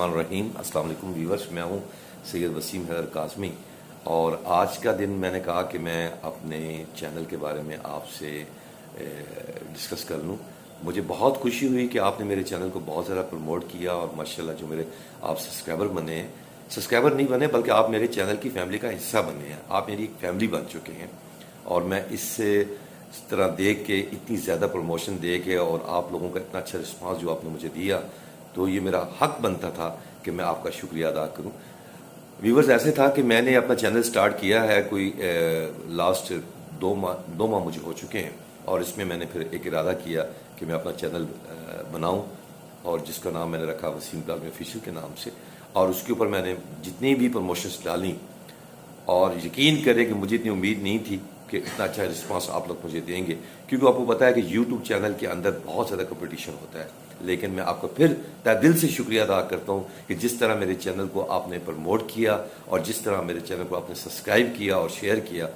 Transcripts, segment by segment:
बिस्मिल्लाहिर्रहमानिर्रहीम। अस्सलाम वालेकुम व्यूअर्स, मैं हूं सैयद वसीम हैदर काज़मी और आज का दिन मैंने कहा कि मैं अपने चैनल के बारे में आपसे डिस्कस कर लूं। मुझे बहुत खुशी हुई कि आपने मेरे चैनल को बहुत ज़्यादा प्रमोट किया और माशाल्लाह जो मेरे आप सब्सक्राइबर बने हैं, सब्सक्राइबर नहीं बने बल्कि आप मेरे चैनल की फैमिली का हिस्सा बने हैं। आप मेरी एक फैमिली बन चुके हैं और मैं इससे इस तरह देख के, इतनी ज़्यादा प्रमोशन दे के और आप लोगों का इतना अच्छा रिस्पांस जो आपने मुझे दिया, तो ये मेरा हक बनता था कि मैं आपका शुक्रिया अदा करूं। व्यूवर्स, ऐसे था कि मैंने अपना चैनल स्टार्ट किया है कोई लास्ट दो माह मुझे हो चुके हैं और इसमें मैंने फिर एक इरादा किया कि मैं अपना चैनल बनाऊं और जिसका नाम मैंने रखा वसीम काज़मी ऑफिशियल के नाम से। और उसके ऊपर मैंने जितनी भी प्रमोशंस डाली और यकीन करें कि मुझे इतनी उम्मीद नहीं थी कि इतना अच्छा रिस्पांस आप लोग मुझे देंगे, क्योंकि आपको पता है कि यूट्यूब चैनल के अंदर बहुत ज़्यादा कंपटीशन होता है। लेकिन मैं आपको फिर तहे दिल से शुक्रिया अदा करता हूँ कि जिस तरह मेरे चैनल को आपने प्रमोट किया और जिस तरह मेरे चैनल को आपने सब्सक्राइब किया और शेयर किया,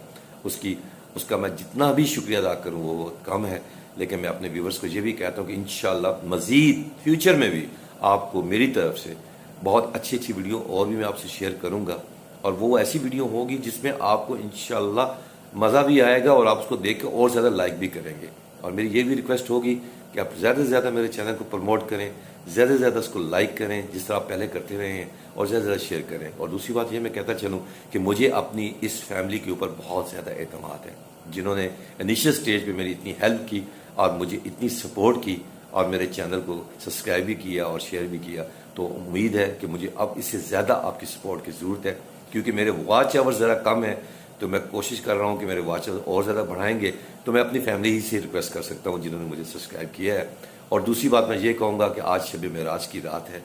उसका मैं जितना भी शुक्रिया अदा करूँ वो बहुत कम है। लेकिन मैं अपने व्यूवर्स को ये भी कहता हूँ कि इंशाल्लाह मज़ीद फ्यूचर में भी आपको मेरी तरफ से बहुत अच्छी अच्छी वीडियो और भी मैं आपसे शेयर करूँगा और वो ऐसी वीडियो होगी जिसमें आपको इंशाल्लाह मज़ा भी आएगा और आप उसको देख कर और ज़्यादा लाइक भी करेंगे। और मेरी ये भी रिक्वेस्ट होगी कि आप ज़्यादा से ज़्यादा मेरे चैनल को प्रमोट करें, ज़्यादा से ज़्यादा उसको लाइक करें जिस तरह आप पहले करते रहे हैं, और ज़्यादा से ज़्यादा शेयर करें। और दूसरी बात ये मैं कहता चलूँ कि मुझे अपनी इस फैमिली के ऊपर बहुत ज़्यादा एतमाद है, जिन्होंने इनिशियल स्टेज पर मेरी इतनी हेल्प की और मुझे इतनी सपोर्ट की और मेरे चैनल को सब्सक्राइब भी किया और शेयर भी किया। तो उम्मीद है कि मुझे अब इससे ज़्यादा आपकी सपोर्ट की ज़रूरत है, क्योंकि मेरे वॉच आवर ज़रा कम है। तो मैं कोशिश कर रहा हूँ कि मेरे वॉच आवर और ज़्यादा बढ़ाएंगे तो मैं अपनी फैमिली ही से रिक्वेस्ट कर सकता हूँ जिन्होंने मुझे सब्सक्राइब किया है। और दूसरी बात मैं ये कहूँगा कि आज शब मेराज की रात है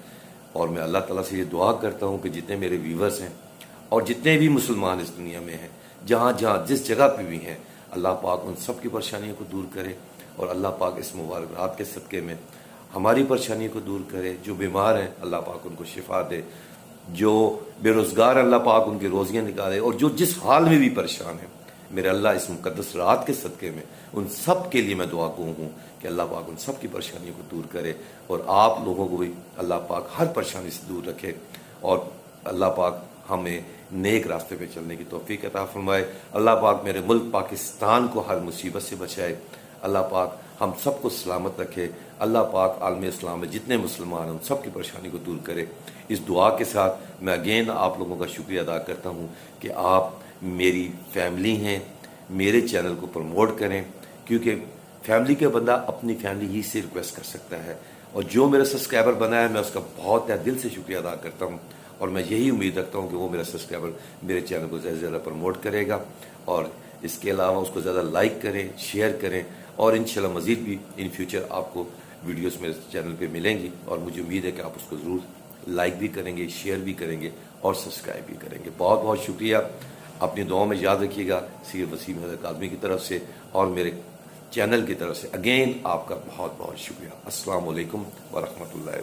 और मैं अल्लाह ताला से ये दुआ करता हूँ कि जितने मेरे व्यूवर्स हैं और जितने भी मुसलमान इस दुनिया में हैं, जहाँ जहाँ जिस जगह पर भी हैं, अल्लाह पाक उन सब की परेशानियों को दूर करे और अल्लाह पाक इस मुबारक रात के सदक़े में हमारी परेशानियों को दूर करे। जो बीमार हैं अल्लाह पाक उनको शिफा दे, जो बेरोज़गार अल्लाह पाक उनकी रोज़ियाँ निकाले, और जो जिस हाल में भी परेशान है, मेरे अल्लाह इस मुक़द्दस रात के सदक़े में उन सब के लिए मैं दुआ गो हूँ कि अल्लाह पाक उन सब की परेशानियों को दूर करे और आप लोगों को भी अल्लाह पाक हर परेशानी से दूर रखे और अल्लाह पाक हमें नेक रास्ते पे चलने की तौफीक अता फरमाए। अल्लाह पाक मेरे मुल्क पाकिस्तान को हर मुसीबत से बचाए। अल्लाह पाक हम सबको सलामत रखे। अल्लाह पाक आलम इस्लाम में जितने मुसलमान हैं उन सब की परेशानी को दूर करे। इस दुआ के साथ मैं अगेन आप लोगों का शुक्रिया अदा करता हूँ कि आप मेरी फैमिली हैं, मेरे चैनल को प्रमोट करें, क्योंकि फैमिली के बंदा अपनी फैमिली ही से रिक्वेस्ट कर सकता है। और जो मेरा सब्सक्राइबर बना है मैं उसका बहुत दिल से शुक्रिया अदा करता हूँ और मैं यही उम्मीद रखता हूँ कि वो मेरा सब्सक्राइबर मेरे चैनल को ज़्यादा से ज़्यादा प्रमोट करेगा और इसके अलावा उसको ज़्यादा लाइक करें, शेयर करें और इंशाल्लाह मज़ीद भी इन फ्यूचर आपको वीडियोस मेरे चैनल पे मिलेंगी और मुझे उम्मीद है कि आप उसको ज़रूर लाइक भी करेंगे, शेयर भी करेंगे और सब्सक्राइब भी करेंगे। बहुत बहुत शुक्रिया। अपनी दुआओं में याद रखिएगा। सैयद वसीम हैदर काज़मी की तरफ से और मेरे चैनल की तरफ से अगेन आपका बहुत बहुत शुक्रिया। अस्सलाम वालेकुम व रहमतुल्लाहि।